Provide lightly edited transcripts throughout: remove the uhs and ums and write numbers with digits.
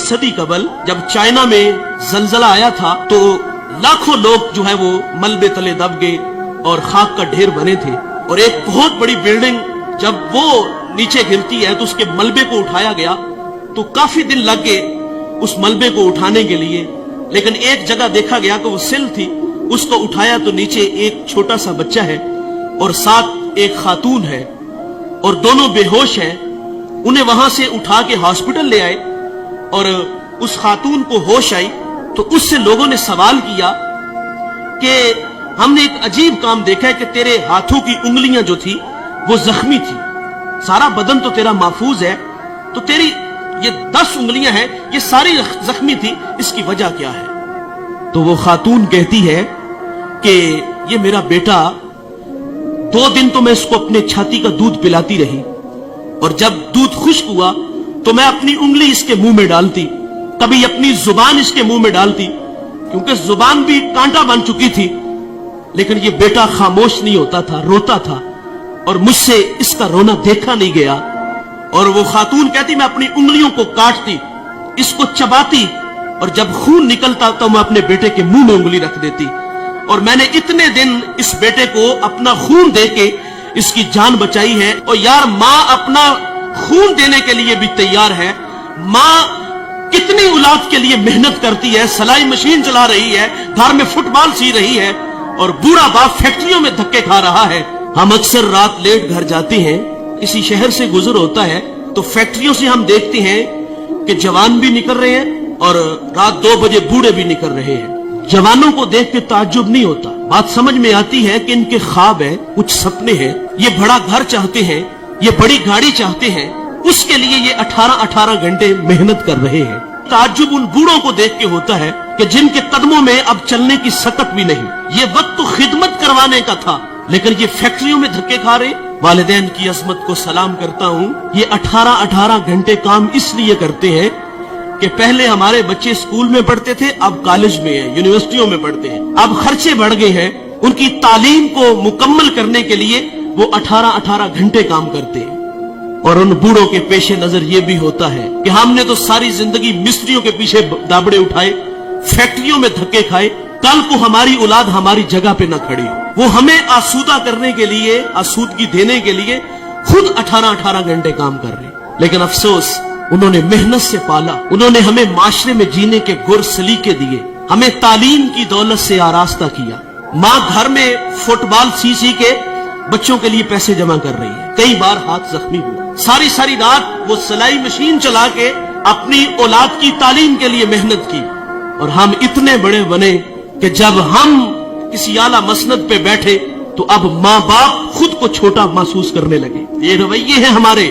सदी कबल जब चाइना में जलजला आया था तो लाखों लोग जो है वो मलबे तले दब गए और खाक का ढेर बने थे, और एक बहुत बड़ी बिल्डिंग जब वो नीचे गिरती है तो उसके मलबे को उठाया गया तो काफी दिन लग गए उस मलबे को उठाने के लिए। लेकिन एक जगह देखा गया कि वो सिल थी, उसको उठाया तो नीचे एक छोटा सा बच्चा है और साथ एक खातून है और दोनों बेहोश हैं। उन्हें वहां से उठा के हॉस्पिटल ले आए और उस खातून को होश आई तो उससे लोगों ने सवाल किया कि हमने एक अजीब काम देखा है कि तेरे हाथों की उंगलियां जो थी वो जख्मी थी, सारा बदन तो तेरा महफूज है, तो तेरी ये 10 उंगलियां हैं ये सारी जख्मी थी, इसकी वजह क्या है? तो वो खातून कहती है कि ये मेरा बेटा 2 दिन तो मैं इसको अपने छाती का दूध पिलाती रही और जब दूध खुश्क हुआ तो मैं अपनी उंगली इसके मुंह में डालती, कभी अपनी जुबान इसके मुंह में डालती, क्योंकि जुबान भी कांटा बन चुकी थी, लेकिन ये बेटा खामोश नहीं होता था, रोता था और मुझसे इसका रोना देखा नहीं गया। और वो खातून कहती मैं अपनी उंगलियों को काटती, इसको चबाती और जब खून निकलता तो मैं अपने बेटे के मुंह में उंगली रख देती, और मैंने इतने दिन इस बेटे को अपना खून देके इसकी जान बचाई है। और यार माँ अपना खून देने के लिए भी तैयार है, माँ कितनी औलाद के लिए मेहनत करती है, सिलाई मशीन चला रही है, घर में फुटबॉल सी रही है, और बूढ़ा बाप फैक्ट्रियों में धक्के खा रहा है। हम अक्सर रात लेट घर जाते हैं, किसी शहर से गुजर होता है तो फैक्ट्रियों से हम देखते हैं कि जवान भी निकल रहे हैं और रात 2 बजे बूढ़े भी निकल रहे हैं। जवानों को देख के ताज्जुब नहीं होता, बात समझ में आती है कि इनके ख्वाब है, कुछ सपने हैं, ये बड़ा घर चाहते हैं, ये बड़ी गाड़ी चाहते हैं, उसके लिए ये 18-18 घंटे मेहनत कर रहे हैं। ताज्जुब उन बूढ़ों को देख के होता है कि जिनके कदमों में अब चलने की सकत भी नहीं। ये वक्त तो खिदमत करवाने का था, लेकिन ये फैक्ट्रियों में धक्के खा रहे। वालिदैन की अजमत को सलाम करता हूँ, ये 18-18 घंटे काम इसलिए करते हैं कि पहले हमारे बच्चे स्कूल में पढ़ते थे, अब कॉलेज में है, यूनिवर्सिटियों में पढ़ते हैं, अब खर्चे बढ़ गए हैं, उनकी तालीम को मुकम्मल करने के लिए वो 18-18 घंटे काम करते हैं। और उन बूढ़ों के पेशे नजर ये भी होता है कि हमने तो सारी जिंदगी मिस्त्रियों के पीछे दाबड़े उठाए, फैक्ट्रियों में धक्के खाए, कल को हमारी औलाद हमारी जगह पे न खड़ी हो। वो हमें आसूदा करने के लिए, आसूदगी देने के लिए खुद 18-18 घंटे काम कर रहे। लेकिन अफसोस उन्होंने मेहनत से पाला, उन्होंने हमें माशरे में जीने के गुर सलीके दिए, हमें तालीम की दौलत से आरास्ता किया। माँ घर में फुटबॉल सी के बच्चों के लिए पैसे जमा कर रही है, कई बार हाथ जख्मी हुआ, सारी सारी रात वो सिलाई मशीन चला के अपनी औलाद की तालीम के लिए मेहनत की। और हम इतने बड़े बने कि जब हम किसी आला मसनद पे बैठे तो अब माँ बाप खुद को छोटा महसूस करने लगे। ये रवैये हैं हमारे,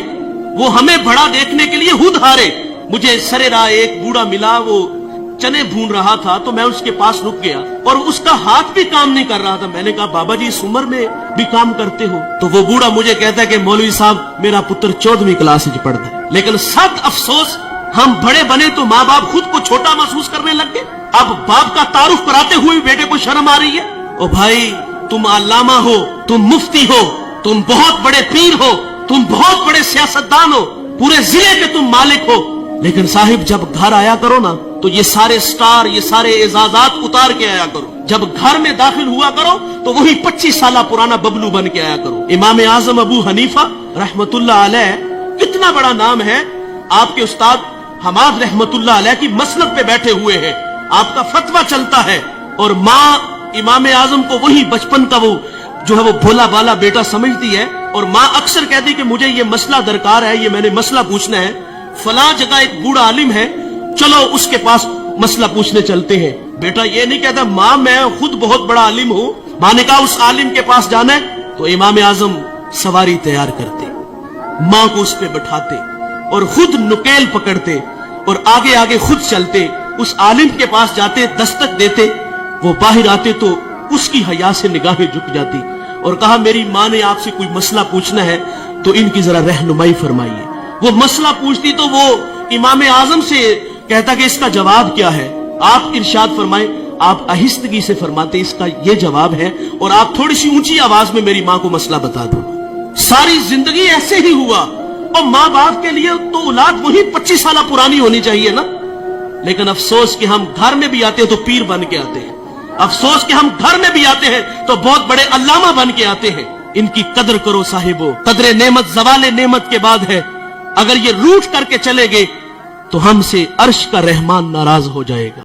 वो हमें बड़ा देखने के लिए खुद हारे। मुझे सरे राह एक बूढ़ा मिला, वो चने भून रहा था तो मैं उसके पास रुक गया और उसका हाथ भी काम नहीं कर रहा था। मैंने कहा बाबा जी इस उम्र में भी काम करते हो? तो वो बूढ़ा मुझे कहता है कि मौलवी साहब मेरा पुत्र 14वीं क्लास में पढ़ता है। लेकिन सद अफसोस हम बड़े बने तो माँ बाप खुद को छोटा महसूस करने लग गए। अब बाप का तारुफ कराते हुए बेटे को शर्म आ रही है। ओ भाई तुम अल्लामा हो, तुम मुफ्ती हो, तुम बहुत बड़े पीर हो, तुम बहुत बड़े सियासतदान हो, पूरे जिले के तुम मालिक हो, लेकिन साहिब जब घर आया करो ना तो ये सारे स्टार, ये सारे एजाजात उतार के आया करो। जब घर में दाखिल हुआ करो तो वही 25 साल पुराना बबलू बन के आया करो। इमाम आजम अबू हनीफा रहमतुल्लाह अलैह, कितना बड़ा नाम है, आपके उस्ताद हमाद रहमतुल्लाह अलैह की मसनद पे बैठे हुए हैं, आपका फतवा चलता है और माँ इमाम आजम को वही बचपन का वो जो है वो भोला भाला बेटा समझती है। और माँ अक्सर कहती कि मुझे ये मसला दरकार है, ये मैंने मसला पूछना है, फला जगह एक बूढ़ा आलिम है, चलो उसके पास मसला पूछने चलते हैं। बेटा ये नहीं कहता माँ मैं खुद बहुत बड़ा आलिम हूँ। माँ ने कहा उस आलिम के पास जाना है तो इमाम आजम सवारी तैयार करते, माँ को उस पे बैठाते और खुद नुकेल पकड़ते और आगे आगे खुद चलते, उस आलिम के पास जाते, दस्तक देते, वो बाहर आते तो उसकी हया से निगाहें झुक जाती और कहा मेरी माँ ने आपसे कोई मसला पूछना है तो इनकी जरा रहनुमाई फरमाइए। वो मसला पूछती तो वो इमाम आजम से कहता कि इसका जवाब क्या है, आप इरशाद फरमाएं। आप आहिस्तगी से फरमाते इसका ये जवाब है और आप थोड़ी सी ऊंची आवाज में मेरी माँ को मसला बता दो। सारी जिंदगी ऐसे ही हुआ। और माँ बाप के लिए तो औलाद वही 25 साल पुरानी होनी चाहिए ना। लेकिन अफसोस कि हम घर में भी आते हैं तो पीर बन के आते हैं, अफसोस कि हम घर में भी आते हैं तो बहुत बड़े अल्लामा बन के आते हैं। इनकी कदर करो साहिबो, कदरे नेमत ज़वाले नेमत के बाद है। अगर ये रूठ करके चले गए तो हमसे अर्श का रहमान नाराज हो जाएगा।